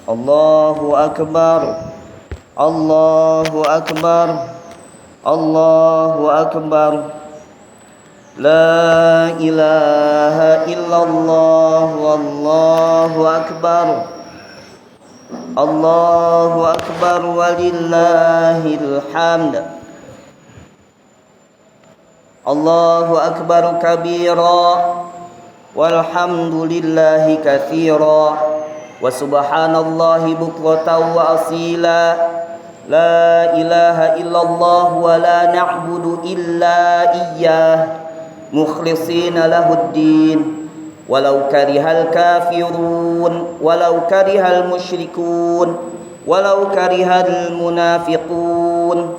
Allahu Akbar. Allahu Akbar. Allahu Akbar. La ilaha illallah. Wallahu Akbar. Allahu Akbar walillahil hamd. Allahu Akbar kabira walhamdulillahi katsira wa subhanallahi bukratan wa asila. La ilaha illallah wa la na'budu illa iyyah mukhlishina lahuddin walau karihal kafirun walau karihal musyrikun walau karihal munafiqun.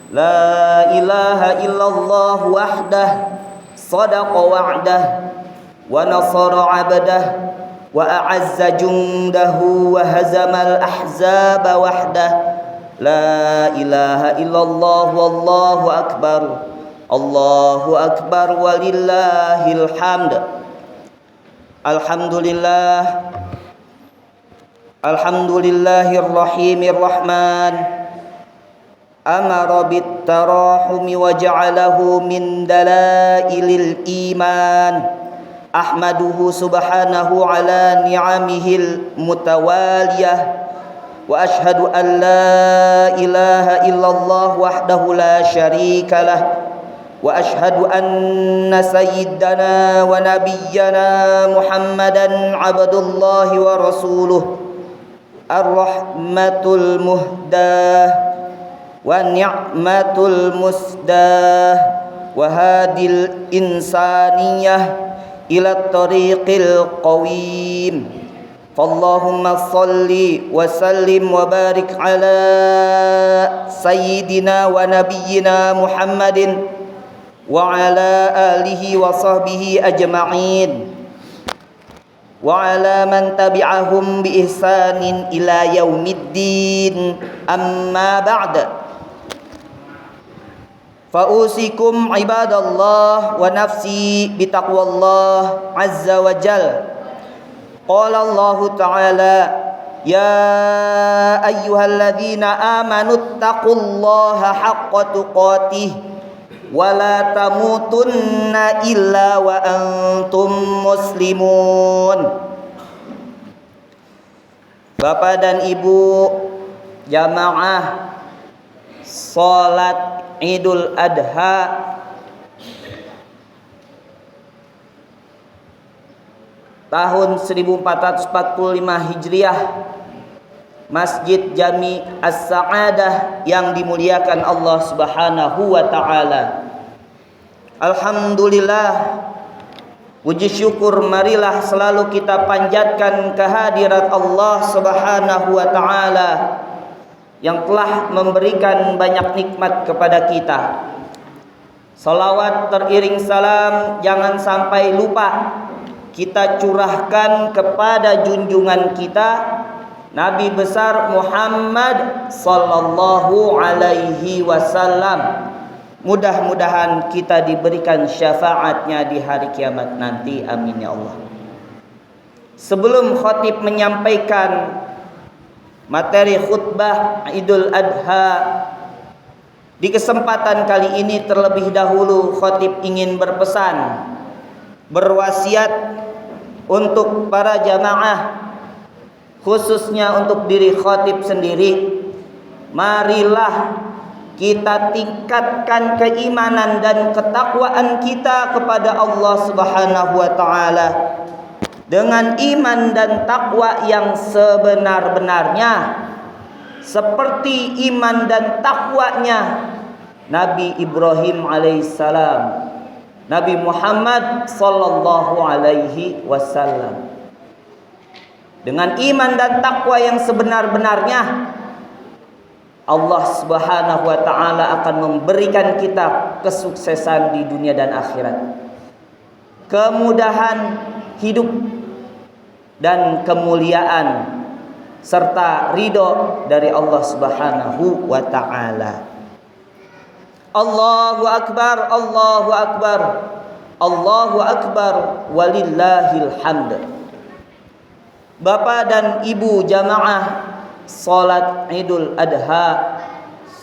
La ilaha illallah wahdah sadaqa wa'dah wa nasara 'abdah wa a'azza jundahu wa hazamal ahzaba wahdah. La ilaha illallah wallahu akbar. Allahu akbar walillahil hamd. Alhamdulillah. Alhamdulillahir rahimir rahman. Amara bit tarahumi wa ja'alahu min dalailil iman. Ahmaduhu subhanahu ala ni'amihil mutawaliyah. Wa ashhadu an la ilaha illallah wahdahu la syarika lah. Wa ashhadu anna sayyidana wa nabiyyana Muhammadan abdullahi wa rasuluh ar-rahmatul muhdah wa ni'matul musdah wa hadil insaniyah ila tariqil qawim. Fallahumma salli wa sallim wa barik ala sayyidina wa nabiyyina Muhammadin wa ala alihi wa sahbihi ajma'in wa ala man tabi'ahum bi ihsanin ila yaumiddin. Amma ba'd. Fa usikum ibadallah wa nafsi bi taqwallah azza wa jalla. Qala Allah Ta'ala, ya ayyuhalladzina amanu taqullaha haqqa tuqatih wa la tamutunna illa wa antum muslimun. Bapak dan Ibu jamaah salat Idul Adha tahun 1445 Hijriah, Masjid Jami As-Sa'adah yang dimuliakan Allah Subhanahu wa taala. Alhamdulillah, puji syukur marilah selalu kita panjatkan kehadirat Allah Subhanahu wa taala yang telah memberikan banyak nikmat kepada kita. Salawat teriring salam jangan sampai lupa kita curahkan kepada junjungan kita Nabi besar Muhammad sallallahu alaihi wasallam. Mudah-mudahan kita diberikan syafaatnya di hari kiamat nanti. Amin ya Allah. Sebelum khatib menyampaikan materi khutbah Idul Adha, di kesempatan kali ini terlebih dahulu khatib ingin berpesan, berwasiat untuk para jamaah, khususnya untuk diri khatib sendiri. Marilah kita tingkatkan keimanan dan ketakwaan kita kepada Allah Subhanahu wa taala dengan iman dan takwa yang sebenar-benarnya, seperti iman dan takwanya Nabi Ibrahim alaihissalam, Nabi Muhammad sallallahu alaihi wasallam. Dengan iman dan takwa yang sebenar-benarnya, Allah Subhanahu wa taala akan memberikan kita kesuksesan di dunia dan akhirat, kemudahan hidup dan kemuliaan serta ridho dari Allah Subhanahu wa taala. Allahu akbar, Allahu akbar, Allahu akbar walillahil hamd. Bapak dan Ibu jamaah salat Idul Adha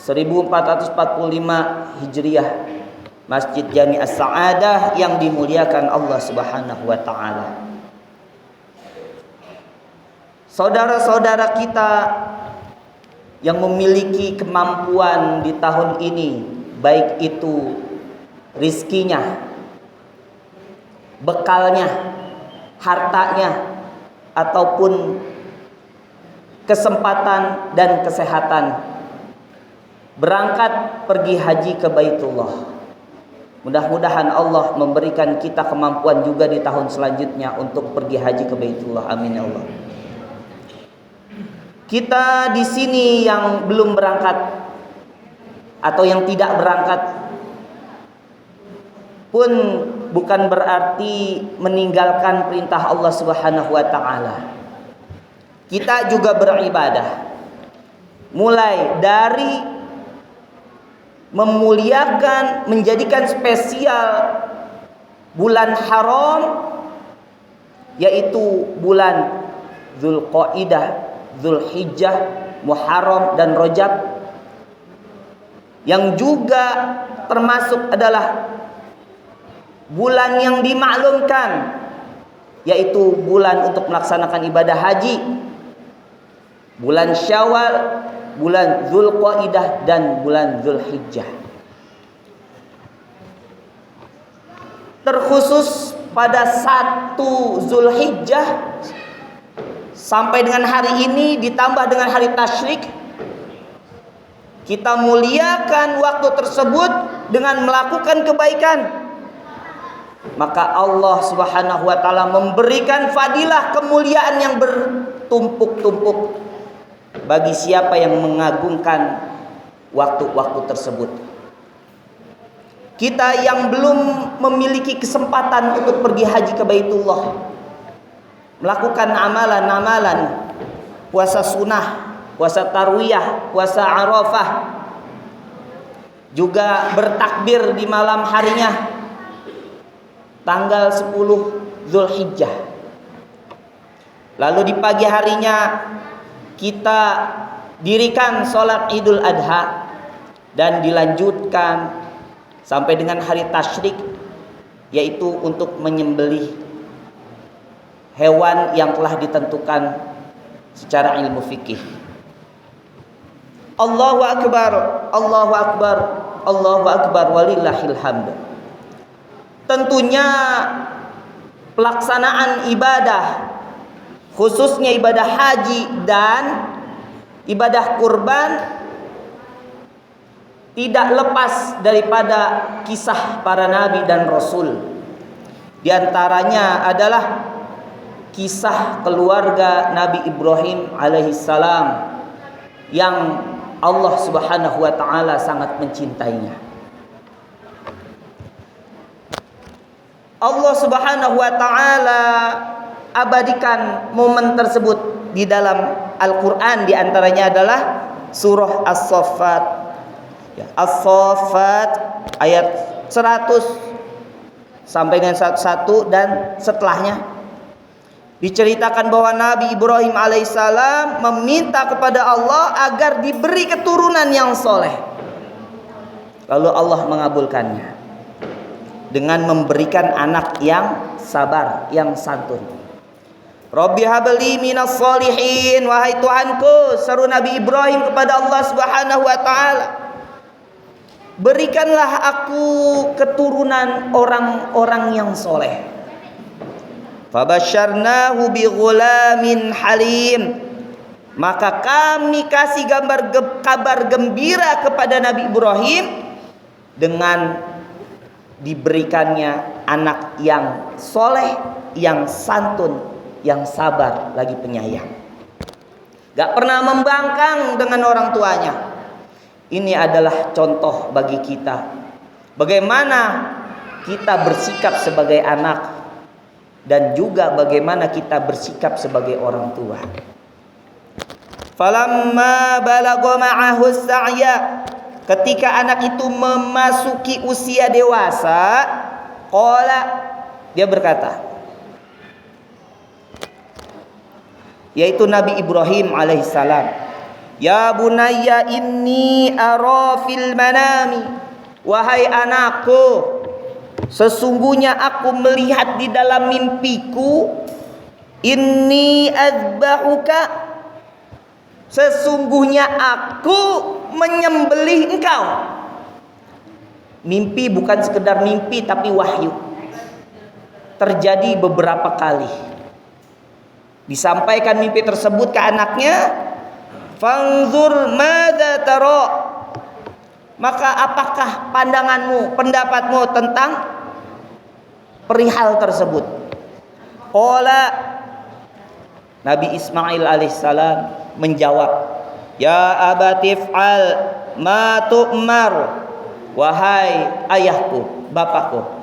1445 Hijriah, Masjid Jami As-Sa'adah yang dimuliakan Allah Subhanahu wa taala. Saudara-saudara kita yang memiliki kemampuan di tahun ini, baik itu rizkinya, bekalnya, hartanya, ataupun kesempatan dan kesehatan, berangkat pergi haji ke Baitullah. Mudah-mudahan Allah memberikan kita kemampuan juga di tahun selanjutnya untuk pergi haji ke Baitullah. Amin ya Allah. Kita di sini yang belum berangkat atau yang tidak berangkat pun bukan berarti meninggalkan perintah Allah Subhanahu wa taala. Kita juga beribadah. Mulai dari memuliakan, menjadikan spesial bulan haram, yaitu bulan Dzulqa'dah, Dzulhijjah, Muharram dan Rajab, yang juga termasuk adalah bulan yang dimaklumkan, yaitu bulan untuk melaksanakan ibadah haji, bulan Syawal, bulan Dzulqa'dah dan bulan Dzulhijjah. Terkhusus pada 1 Dzulhijjah sampai dengan hari ini ditambah dengan hari tasyrik, kita muliakan waktu tersebut dengan melakukan kebaikan. Maka Allah Subhanahu wa taala memberikan fadilah kemuliaan yang bertumpuk-tumpuk bagi siapa yang mengagungkan waktu-waktu tersebut. Kita yang belum memiliki kesempatan untuk pergi haji ke Baitullah, melakukan amalan-amalan puasa sunnah, puasa tarwiyah, puasa Arafah, juga bertakbir di malam harinya tanggal 10 Dzulhijjah. Lalu di pagi harinya kita dirikan sholat Idul Adha dan dilanjutkan sampai dengan hari tasyrik, yaitu untuk menyembelih hewan yang telah ditentukan secara ilmu fikih. Allahu Akbar, Allahu Akbar, Allahu Akbar, walillahil hamd. Tentunya pelaksanaan ibadah, khususnya ibadah haji dan ibadah kurban, tidak lepas daripada kisah para nabi dan rasul. Di antaranya adalah kisah keluarga Nabi Ibrahim alaihissalam yang Allah Subhanahu wa taala sangat mencintainya. Allah Subhanahu wa taala abadikan momen tersebut di dalam Al-Qur'an, di antaranya adalah surah As-Saffat. Ya, As-Saffat ayat 100 sampai dengan 101 dan setelahnya diceritakan bahwa Nabi Ibrahim alaihissalam meminta kepada Allah agar diberi keturunan yang soleh. Lalu Allah mengabulkannya dengan memberikan anak yang sabar, yang santun. Rabbi habli minas solihin, wahai Tuhanku, seru Nabi Ibrahim kepada Allah Subhanahu wa taala, berikanlah aku keturunan orang-orang yang soleh. Fabasyarnahu bighulamin halim, maka kami kasih kabar gembira kepada Nabi Ibrahim dengan diberikannya anak yang soleh, yang santun, yang sabar, lagi penyayang, gak pernah membangkang dengan orang tuanya. Ini adalah contoh bagi kita bagaimana kita bersikap sebagai anak dan juga bagaimana kita bersikap sebagai orang tua. Falamma balagha ma'ahu as-sa'ya, ketika anak itu memasuki usia dewasa, qala, dia berkata, yaitu Nabi Ibrahim alaihissalam. Ya bunayya inni ara fil manami, wahai anakku, sesungguhnya aku melihat di dalam mimpiku, inni azbahuka, sesungguhnya aku menyembelih engkau. Mimpi bukan sekedar mimpi, tapi wahyu. Terjadi beberapa kali. Disampaikan mimpi tersebut ke anaknya, fanzur madza tara, maka apakah pandanganmu, pendapatmu tentang perihal tersebut? Qala, Nabi Ismail alaihissalam menjawab, ya abatif'al ma tu'mar, wahai ayahku, bapakku,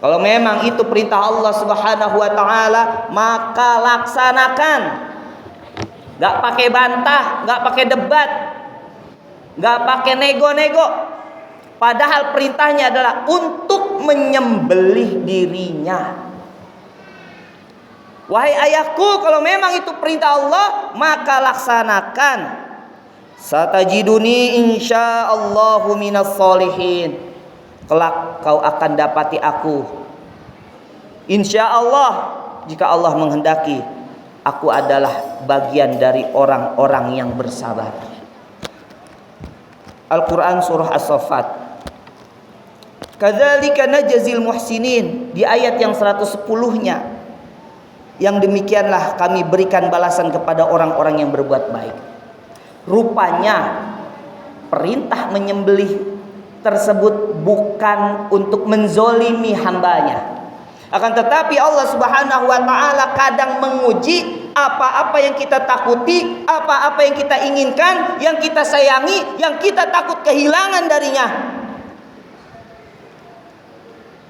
kalau memang itu perintah Allah Subhanahu wa taala, maka laksanakan. Gak pakai bantah, gak pakai debat, gak pakai nego-nego. Padahal perintahnya adalah untuk menyembelih dirinya. Wahai ayahku, kalau memang itu perintah Allah, maka laksanakan. Satajiduni insyaallahu minas solihin. Kelak kau akan dapati aku, insya Allah, jika Allah menghendaki, aku adalah bagian dari orang-orang yang bersabar. Al-Quran surah As-Saffat. Kadzalika najzil muhsinin, di ayat yang 110-nya, yang demikianlah kami berikan balasan kepada orang-orang yang berbuat baik. Rupanya perintah menyembelih tersebut bukan untuk menzolimi hambanya, akan tetapi Allah Subhanahu wa taala kadang menguji apa-apa yang kita takuti, apa-apa yang kita inginkan, yang kita sayangi, yang kita takut kehilangan darinya.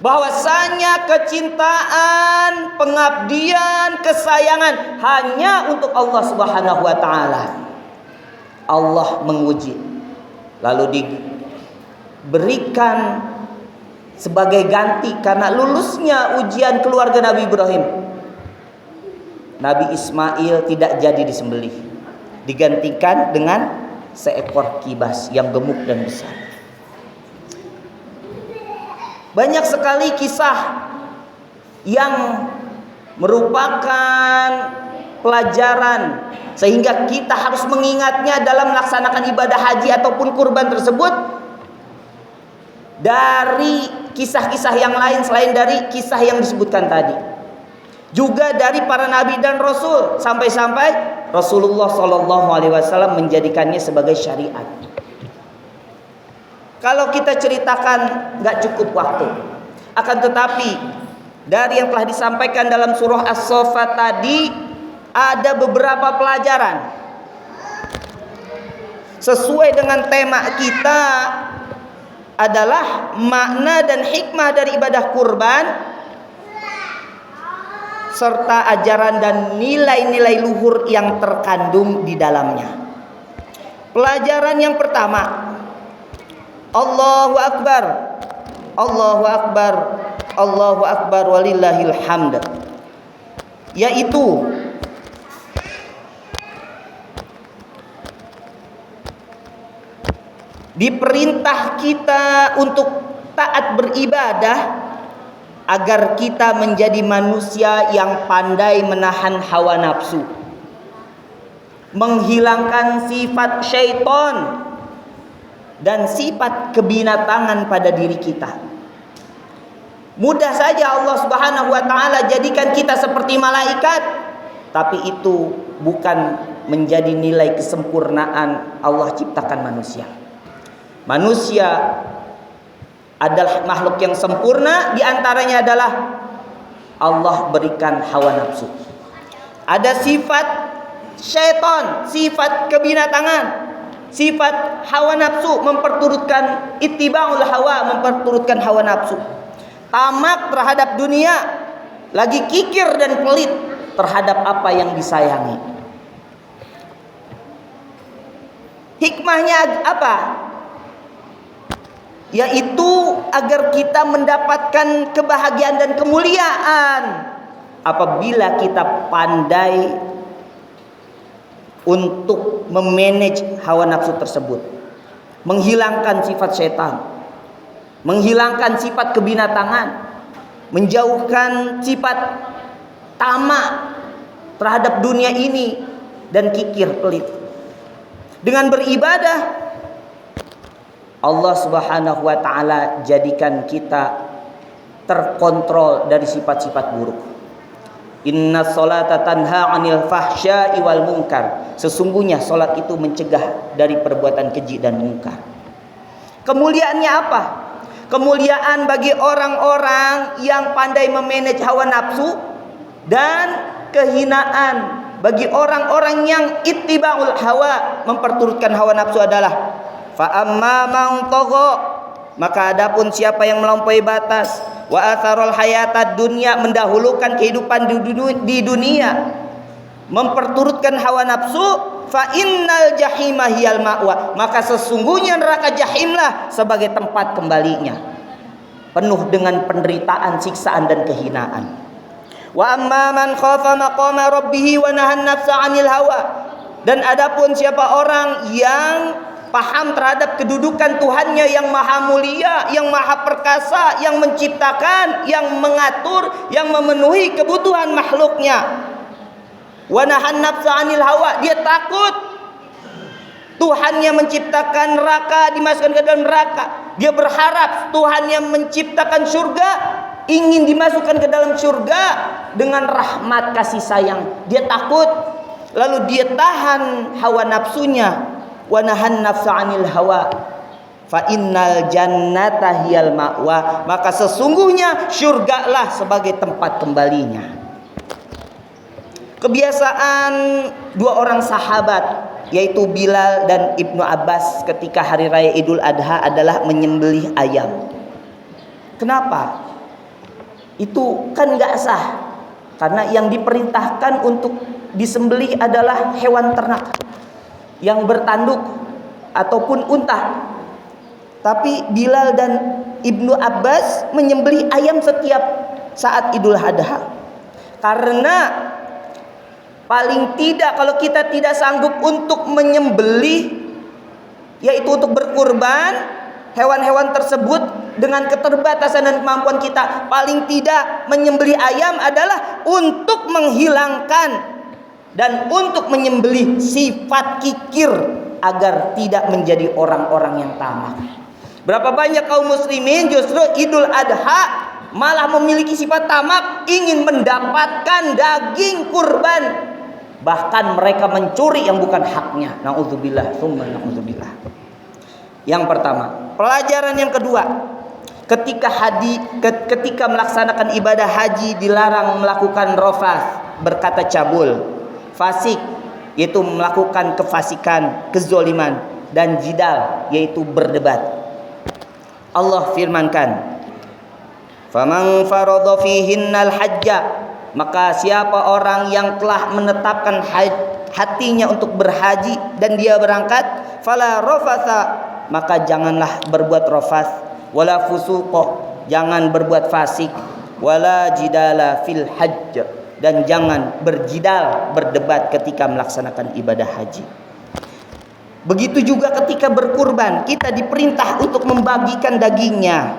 Bahwasanya kecintaan, pengabdian, kesayangan hanya untuk Allah Subhanahu wa taala. Allah menguji, lalu diberikan sebagai ganti karena lulusnya ujian keluarga Nabi Ibrahim. Nabi Ismail tidak jadi disembelih, digantikan dengan seekor kibas yang gemuk dan besar. Banyak sekali kisah yang merupakan pelajaran sehingga kita harus mengingatnya dalam melaksanakan ibadah haji ataupun kurban tersebut, dari kisah-kisah yang lain selain dari kisah yang disebutkan tadi, juga dari para nabi dan rasul, sampai-sampai Rasulullah SAW menjadikannya sebagai syariat. Kalau kita ceritakan nggak cukup waktu. Akan tetapi dari yang telah disampaikan dalam surah As-Saffat tadi, ada beberapa pelajaran sesuai dengan tema kita adalah makna dan hikmah dari ibadah kurban, serta ajaran dan nilai-nilai luhur yang terkandung di dalamnya. Pelajaran yang pertama, Allahu Akbar, Allahu Akbar, Allahu Akbar walillahil hamd, yaitu diperintah kita untuk taat beribadah agar kita menjadi manusia yang pandai menahan hawa nafsu, menghilangkan sifat syaitan dan sifat kebinatangan pada diri kita. Mudah saja Allah Subhanahu wa taala jadikan kita seperti malaikat, tapi itu bukan menjadi nilai kesempurnaan Allah ciptakan manusia. Manusia adalah makhluk yang sempurna, diantaranya adalah Allah berikan hawa nafsu. Ada sifat syaitan, sifat kebinatangan, sifat hawa nafsu, memperturutkan ittiba'ul hawa, memperturutkan hawa nafsu. Tamak terhadap dunia, lagi kikir dan pelit terhadap apa yang disayangi. Hikmahnya apa? Yaitu agar kita mendapatkan kebahagiaan dan kemuliaan apabila kita pandai untuk memanage hawa nafsu tersebut, menghilangkan sifat setan, menghilangkan sifat kebinatangan, menjauhkan sifat tamak terhadap dunia ini dan kikir pelit. Dengan beribadah, Allah Subhanahu wa taala jadikan kita terkontrol dari sifat-sifat buruk. Inna sholata tanha 'anil fahsya'i wal munkar. Sesungguhnya salat itu mencegah dari perbuatan keji dan mungkar. Kemuliaannya apa? Kemuliaan bagi orang-orang yang pandai memanage hawa nafsu, dan kehinaan bagi orang-orang yang ittiba'ul hawa, memperturutkan hawa nafsu adalah fa amma man tagha, maka adapun siapa yang melampaui batas, wa atharul hayatad dunya, mendahulukan kehidupan di dunia, memperturutkan hawa nafsu, fa innal jahima hiyal ma'wa, maka sesungguhnya neraka jahimlah sebagai tempat kembalinya, penuh dengan penderitaan, siksaan dan kehinaan. Wa amma man khafa maqama rabbih wa nahan nafsa 'anil hawa, dan adapun siapa orang yang paham terhadap kedudukan Tuhannya yang maha mulia, yang maha perkasa, yang menciptakan, yang mengatur, yang memenuhi kebutuhan makhluknya. Wa nahan nafsa 'anil hawa, dia takut Tuhannya menciptakan neraka, dimasukkan ke dalam neraka. Dia berharap Tuhannya menciptakan surga, ingin dimasukkan ke dalam surga dengan rahmat kasih sayang. Dia takut, lalu dia tahan hawa nafsunya. Wa nahan nafsa 'anil hawa fa innal jannata hiyal ma'wa, maka sesungguhnya surgalah sebagai tempat kembalinya. Kebiasaan dua orang sahabat, yaitu Bilal dan Ibnu Abbas, ketika hari raya Idul Adha adalah menyembelih ayam. Kenapa? Itu kan gak sah, karena yang diperintahkan untuk disembelih adalah hewan ternak yang bertanduk ataupun unta. Tapi Bilal dan Ibnu Abbas menyembelih ayam setiap saat Idul Adha, karena paling tidak kalau kita tidak sanggup untuk menyembelih, yaitu untuk berkurban hewan-hewan tersebut dengan keterbatasan dan kemampuan kita, paling tidak menyembelih ayam adalah untuk menghilangkan dan untuk menyembelih sifat kikir agar tidak menjadi orang-orang yang tamak. Berapa banyak kaum muslimin justru Idul Adha malah memiliki sifat tamak, ingin mendapatkan daging kurban, bahkan mereka mencuri yang bukan haknya. Na'udzubillah, tsumma na'udzubillah. Yang pertama. Pelajaran yang kedua, ketika melaksanakan ibadah haji dilarang melakukan rafas, berkata cabul, fasik yaitu melakukan kefasikan, kezoliman, dan jidal yaitu berdebat. Allah firmankan, faman faradha fihinnal hajja, maka siapa orang yang telah menetapkan hatinya untuk berhaji dan dia berangkat, fala rafasa, maka janganlah berbuat rafas, wala fusuqa, jangan berbuat fasik, wala jidala fil hajj, dan jangan berjidal, berdebat ketika melaksanakan ibadah haji. Begitu juga ketika berkurban, kita diperintah untuk membagikan dagingnya.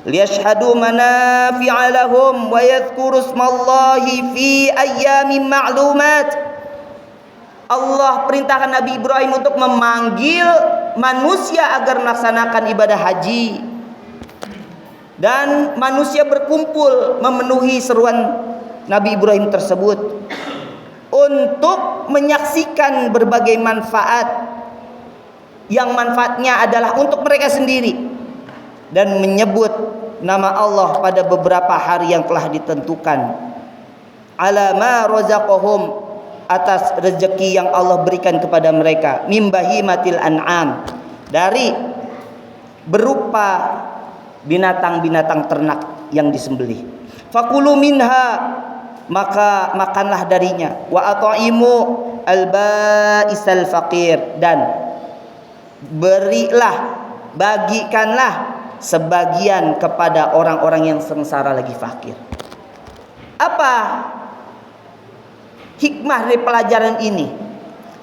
Liyashhadu manafi'a lahum wa yadhkuru ismallahi fi ayyamin ma'lumat. Allah perintahkan Nabi Ibrahim untuk memanggil manusia agar melaksanakan ibadah haji, dan manusia berkumpul memenuhi seruan Nabi Ibrahim tersebut untuk menyaksikan berbagai manfaat, yang manfaatnya adalah untuk mereka sendiri, dan menyebut nama Allah pada beberapa hari yang telah ditentukan, ala ma razaqahum, atas rezeki yang Allah berikan kepada mereka, mim bahimatil an'am, dari berupa binatang-binatang ternak yang disembelih. Fakulu minha, maka makanlah darinya, wa at'imu al-ba'isal faqir, dan berilah, bagikanlah sebagian kepada orang-orang yang sengsara lagi fakir. Apa hikmah dari pelajaran ini?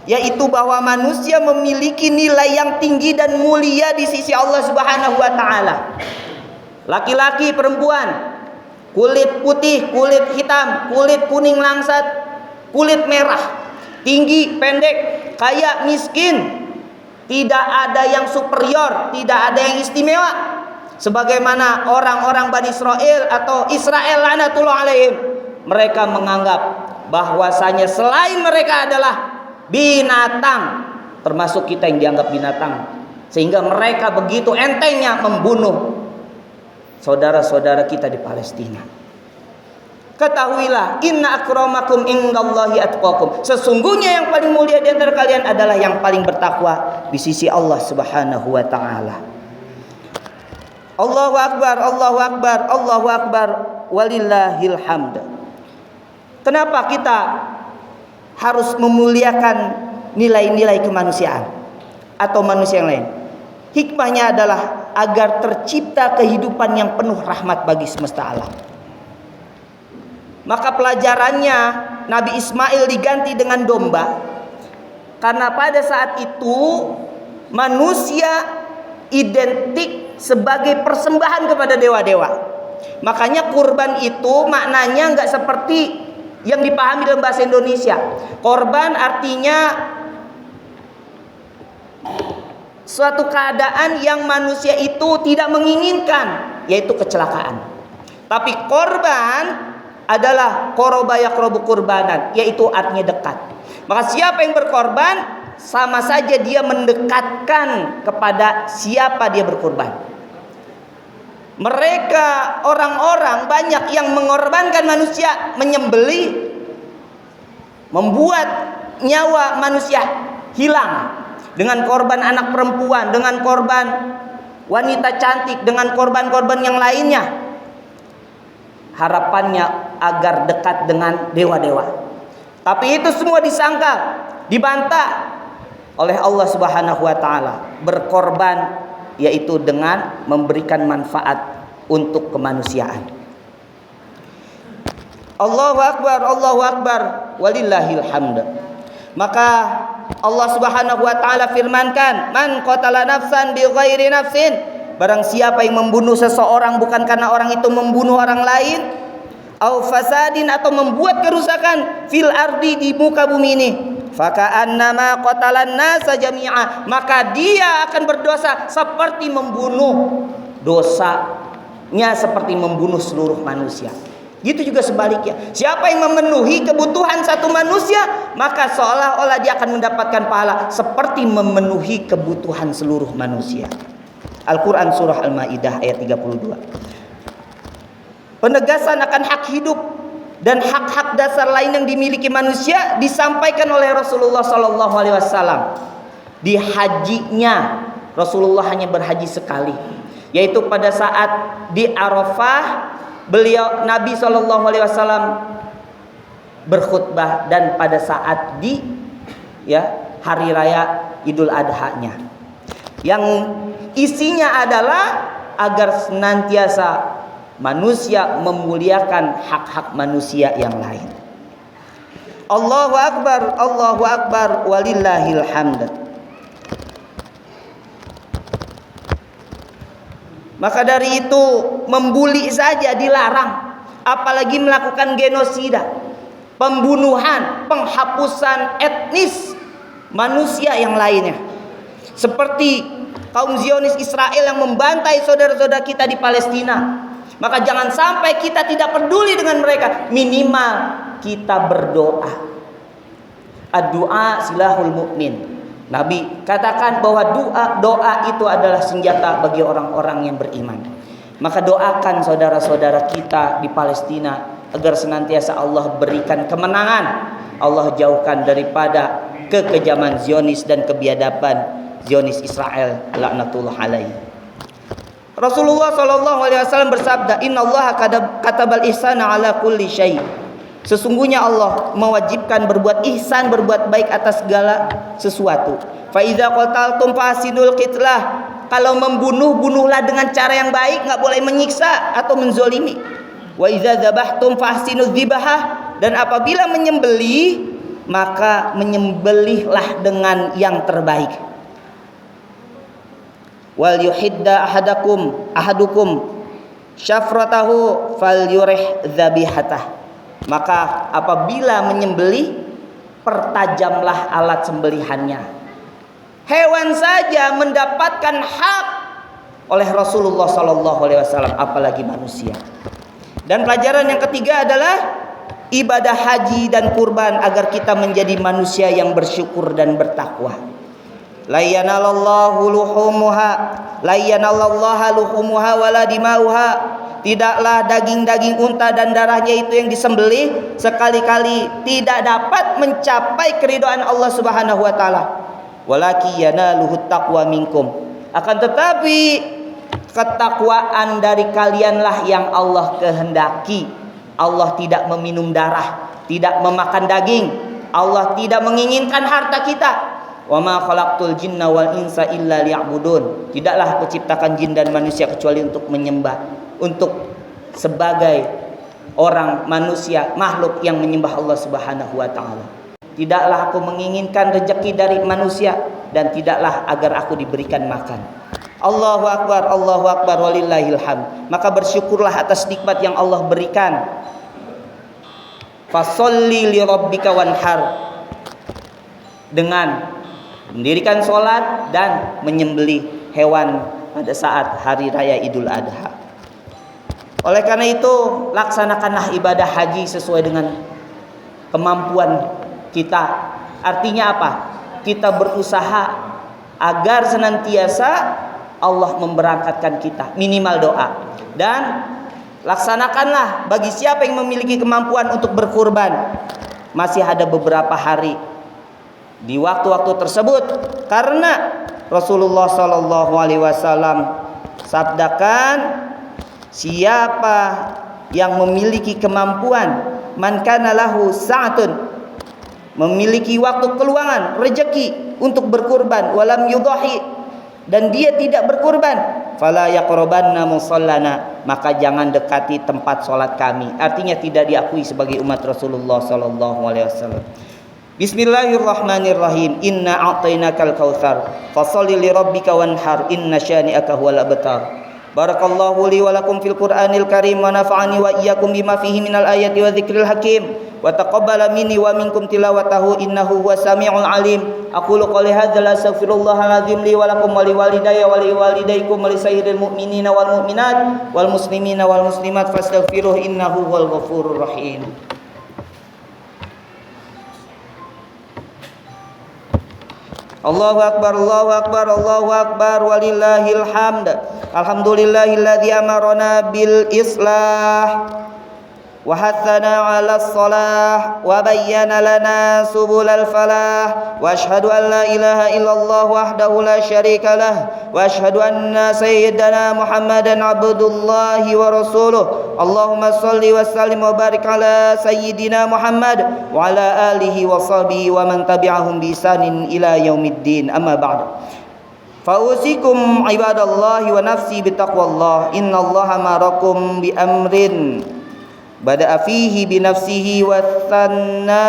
yaitu bahwa manusia memiliki nilai yang tinggi dan mulia di sisi Allah Subhanahu wa taala. Laki-laki, perempuan, kulit putih, kulit hitam, kulit kuning langsat, kulit merah, tinggi, pendek, kaya, miskin, tidak ada yang superior, tidak ada yang istimewa. Sebagaimana orang-orang Bani Israel atau Israel laknatullah alaihim, mereka menganggap bahwasanya selain mereka adalah binatang, termasuk kita yang dianggap binatang, sehingga mereka begitu entengnya membunuh saudara-saudara kita di Palestina. Ketahuilah, inna akramakum indallahi atqakum. Sesungguhnya yang paling mulia di antara kalian adalah yang paling bertakwa di sisi Allah Subhanahu wa taala. Allahu akbar, Allahu akbar, Allahu akbar, walillahil hamd. Kenapa kita harus memuliakan nilai-nilai kemanusiaan atau manusia yang lain? Hikmahnya adalah agar tercipta kehidupan yang penuh rahmat bagi semesta alam. Maka pelajarannya Nabi Ismail diganti dengan domba, karena pada saat itu manusia identik sebagai persembahan kepada dewa-dewa. Makanya kurban itu maknanya nggak seperti yang dipahami dalam bahasa Indonesia. Korban artinya suatu keadaan yang manusia itu tidak menginginkan, yaitu kecelakaan. Tapi korban adalah qoroba yaqrobu kurbanan, yaitu artinya dekat. Maka siapa yang berkorban, sama saja dia mendekatkan kepada siapa dia berkorban. Mereka orang-orang banyak yang mengorbankan manusia, menyembelih, membuat nyawa manusia hilang. Dengan korban anak perempuan, dengan korban wanita cantik, dengan korban-korban yang lainnya. Harapannya agar dekat dengan dewa-dewa. Tapi itu semua disangkal, dibantah oleh Allah Subhanahu wa taala. Berkorban yaitu dengan memberikan manfaat untuk kemanusiaan. Allahu akbar, Allahu akbar, walillahil hamd. Maka Allah Subhanahu wa taala firmankan, man qatala nafsan bi ghairi nafsin, barang siapa yang membunuh seseorang bukan karena orang itu membunuh orang lain, au fasadin, atau membuat kerusakan fil ardi, di muka bumi ini, faka'annama qatalan nasa jami'a, maka dia akan berdosa seperti membunuh, dosanya seperti membunuh seluruh manusia. Gitu juga sebaliknya, siapa yang memenuhi kebutuhan satu manusia, maka seolah-olah dia akan mendapatkan pahala seperti memenuhi kebutuhan seluruh manusia. Al-Quran surah Al-Ma'idah ayat 32. Penegasan akan hak hidup dan hak-hak dasar lain yang dimiliki manusia disampaikan oleh Rasulullah SAW. Di hajinya, Rasulullah hanya berhaji sekali, yaitu pada saat di Arafah beliau Nabi SAW berkhutbah, dan pada saat di hari raya Idul Adha-nya, yang isinya adalah agar senantiasa manusia memuliakan hak-hak manusia yang lain. Allahu akbar, walillahil hamd. Maka dari itu membuli saja dilarang, apalagi melakukan genosida, pembunuhan, penghapusan etnis manusia yang lainnya. Seperti kaum Zionis Israel yang membantai saudara-saudara kita di Palestina. Maka jangan sampai kita tidak peduli dengan mereka, minimal kita berdoa. Ad-du'a silahul mu'min. Nabi katakan bahwa doa itu adalah senjata bagi orang-orang yang beriman. Maka doakan saudara-saudara kita di Palestina agar senantiasa Allah berikan kemenangan, Allah jauhkan daripada kekejaman Zionis dan kebiadaban Zionis Israel laknatullah alaihi. Rasulullah SAW bersabda, innallaha katabal ihsana ala kulli syai. Sesungguhnya Allah mewajibkan berbuat ihsan, berbuat baik atas segala sesuatu. Fa idza qataltum fasinul qitlah. Kalau membunuh, bunuhlah dengan cara yang baik, enggak boleh menyiksa atau menzolimi. Wa idza dzabhtum fasinuz dzibahah. Dan apabila menyembelih, maka menyembelihlah dengan yang terbaik. Wal yuhidda ahadukum syafratahu falyurih dzabihatah. Maka apabila menyembelih, pertajamlah alat sembelihannya. Hewan saja mendapatkan hak oleh Rasulullah sallallahu alaihi wasallam, apalagi manusia. Dan pelajaran yang ketiga adalah ibadah haji dan kurban agar kita menjadi manusia yang bersyukur dan bertakwa. La yanalallahu luhumuha wala dimauha. Tidaklah daging-daging unta dan darahnya itu yang disembelih sekali-kali tidak dapat mencapai keridhaan Allah Subhanahu wa taala. Walaki yanaluhu taqwa minkum. Akan tetapi ketakwaan dari kalianlah yang Allah kehendaki. Allah tidak meminum darah, tidak memakan daging. Allah tidak menginginkan harta kita. Wa ma khalaqtul jinna wal insa illa liya'budun. Tidaklah aku ciptakan jin dan manusia kecuali untuk menyembah, untuk sebagai orang manusia, makhluk yang menyembah Allah Subhanahu wa taala. Tidaklah aku menginginkan rezeki dari manusia dan tidaklah agar aku diberikan makan. Allahu akbar walillahil hamd. Maka bersyukurlah atas nikmat yang Allah berikan. Fasholli li rabbika wanhar, dengan mendirikan sholat dan menyembelih hewan pada saat hari raya Idul Adha. Oleh karena itu, laksanakanlah ibadah haji sesuai dengan kemampuan kita. Artinya apa? Kita berusaha agar senantiasa Allah memberangkatkan kita, minimal doa. Dan laksanakanlah bagi siapa yang memiliki kemampuan untuk berkurban. Masih ada beberapa hari di waktu-waktu tersebut, karena Rasulullah sallallahu alaihi wasallam sabdakan, siapa yang memiliki kemampuan, man kana lahu sa'atun, memiliki waktu keluangan, rezeki untuk berkurban, walam yudhahi, dan dia tidak berkurban, fala yaqrabanna musallana, maka jangan dekati tempat salat kami. Artinya tidak diakui sebagai umat Rasulullah sallallahu alaihi wasallam. Bismillahirrahmanirrahim. Inna a'tainakal kautsar fasholli li rabbika wanhar inna syani'aka huwal abtar. Barakallahu li wa lakum fil Qur'anil Karim wa nafa'ani wa iyyakum bima fihi minal ayati wa dzikril hakim wa taqabbala minni wa minkum tilawatahu innahu huwas samiul alim. Aqulu qouli hadzal astaghfirullahal azim li wa lakum wa li walidayya wa li walidaykum wa li sayyidil mu'minina wal mu'minat wal muslimina wal muslimat fastaghfiruhu innahu huwal ghafurur rahim. Allahu akbar, Allahu akbar, Allahu akbar, walillahil hamd. Alhamdulillahilladzi amarona bil islah wa hathana 'alas shalah wa bayyana lana subulal falah wa asyhadu an la ilaha illallah wahdahu la syarika lah wa asyhadu anna sayyidana Muhammadan abdullahi wa rasuluh. Allahumma shalli wa sallim wa barik ala sayyidina Muhammad wa ala alihi wa sahbihi wa man tabi'ahum bi ihsanin ila yaumiddin. Amma ba'd. Fausikum ibadallahi wa nafsi bitaqwallah. Innallaha ma'akum bi amrin bada'a fihi bi nafsihi wa thanna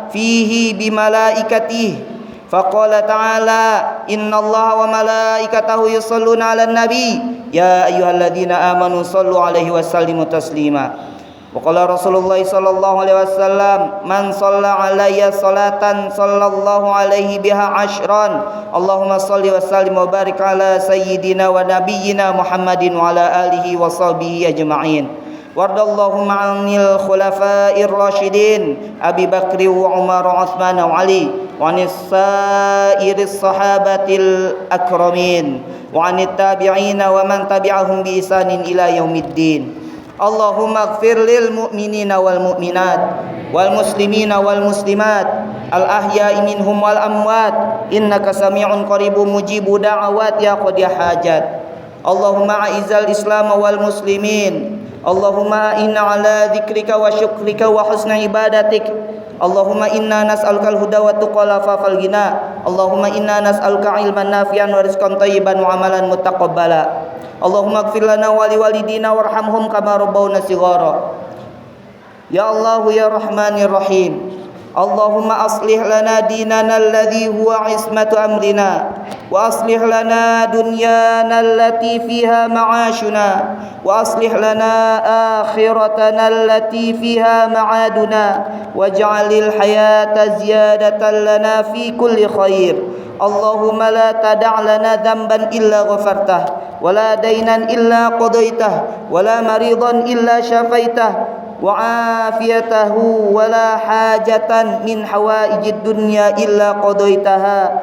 fihi bi malaikatihi. Faqala ta'ala innallaha wa malaikatahu yusholluna 'alan nabi ya ayyuhalladzina amanu shallu 'alaihi wa sallimu taslima. Wa qala Rasulullah sallallahu alaihi wasallam man shalla 'alayya salatan sallallahu alaihi biha asyran. Allahumma shalli wa sallim wa barik ala sayyidina wa nabiyyina Muhammadin wa ala alihi wa sahbihi ajma'in. Wardallahumma 'anil khulafa'ir rasyidin Abi Bakri wa Umar wa Utsman wa Ali wa anis sairis sahabatil akramin wa anit tabi'ina wa man tabi'ahum bi ihsanin ila yaumiddin. Allahumma ighfir lil mu'minina wal mu'minat wal muslimina wal muslimat al ahya'i minhum wal amwat innaka sami'un qaribun mujibu da'awat ya qadi hajat. Allahumma a'izzal islam wal muslimin. Allahumma inna ala dzikrika wa syukrika wa husni ibadatik. Allahumma inna nas'aluka al-huda wa tuqa wal afafal ghina. Allahumma inna nas'aluka ilman nafi'an wa rizqan thayyiban wa amalan mutaqabbala. Allahumma ighfir lana wa liwalidina warhamhum kama rabbawna shighara. Ya Allah ya Rahmanir Rahim. اللهم أصلح لنا ديننا الذي هو عصمة أمرنا وأصلح لنا دنيانا التي فيها معاشنا وأصلح لنا آخرتنا التي فيها معادنا واجعل الحياة زيادة لنا في كل خير اللهم لا تدع لنا ذنبا إلا غفرته ولا دينا إلا قضيته ولا مريضا إلا شفيته وعافيته ولا حاجة من حوائج الدنيا إلا قضيتها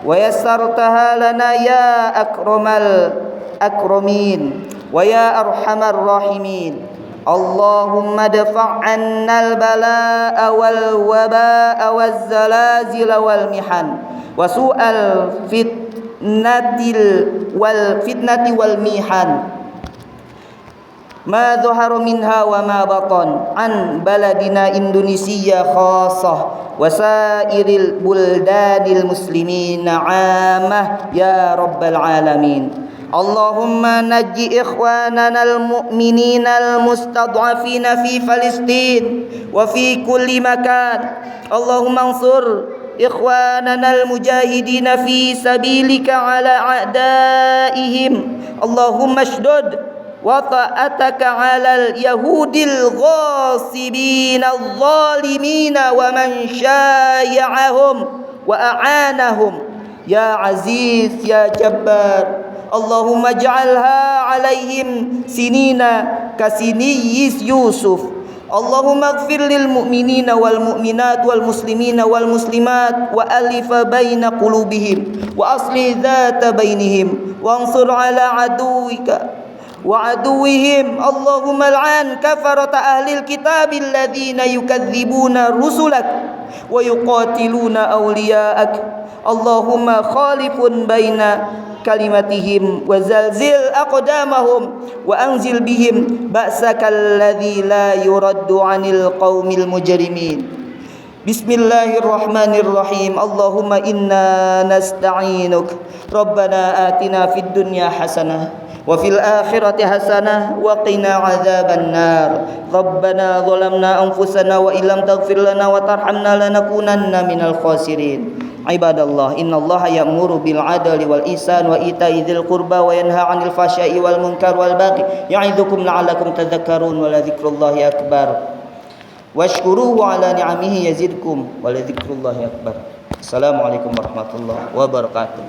ويسرتها لنا يا أكرم الأكرمين ويا أرحم الراحمين اللهم ادفع عنا البلاء والوباء والزلازل والمحن وسوء الفتنة والمحن ما ظهر منها وما بطن عن بلدنا إندونيسيا خاصة وسائر البلدان المسلمين عامة يا رب العالمين اللهم نج إخواننا المؤمنين المستضعفين في فلسطين وفي كل مكان اللهم انصر إخواننا المجاهدين في سبيلك على أعدائهم اللهم اشدد وطأتك على اليهود الغاصبين الظالمين ومن شايعهم وأعانهم يا عزيز يا جبار اللهم اجعلها عليهم سنين كسني يوسف اللهم اغفر للمؤمنين والمؤمنات والمسلمين والمسلمات وألف بين قلوبهم وأصلح ذات بينهم وانصر على عدوك وعدوهم اللهم العن كفرة أهل الكتاب الذين يكذبون رسلك ويقاتلون أولياءك اللهم خالف بين كلمتهم وزلزل أقدامهم وأنزل بهم بأسك الذي لا يرد عن القوم المجرمين بسم الله الرحمن الرحيم اللهم إنا نستعينك ربنا آتنا في الدنيا حسنة وفي الآخرة حسنة وقنا عذاب النار ربنا ظلمنا أنفسنا وإن لم تغفر لنا وترحمنا لنكونن من الخاسرين عباد الله إن الله يأمر بالعدل والإحسان وإيتاء ذي القربى وينهى عن الفحشاء والمنكر والبغي يعظكم لعلكم تذكرون ولذكر الله أكبر واشكروه على نعمه يزدكم ولذكر الله أكبر السلام عليكم ورحمة الله وبركاته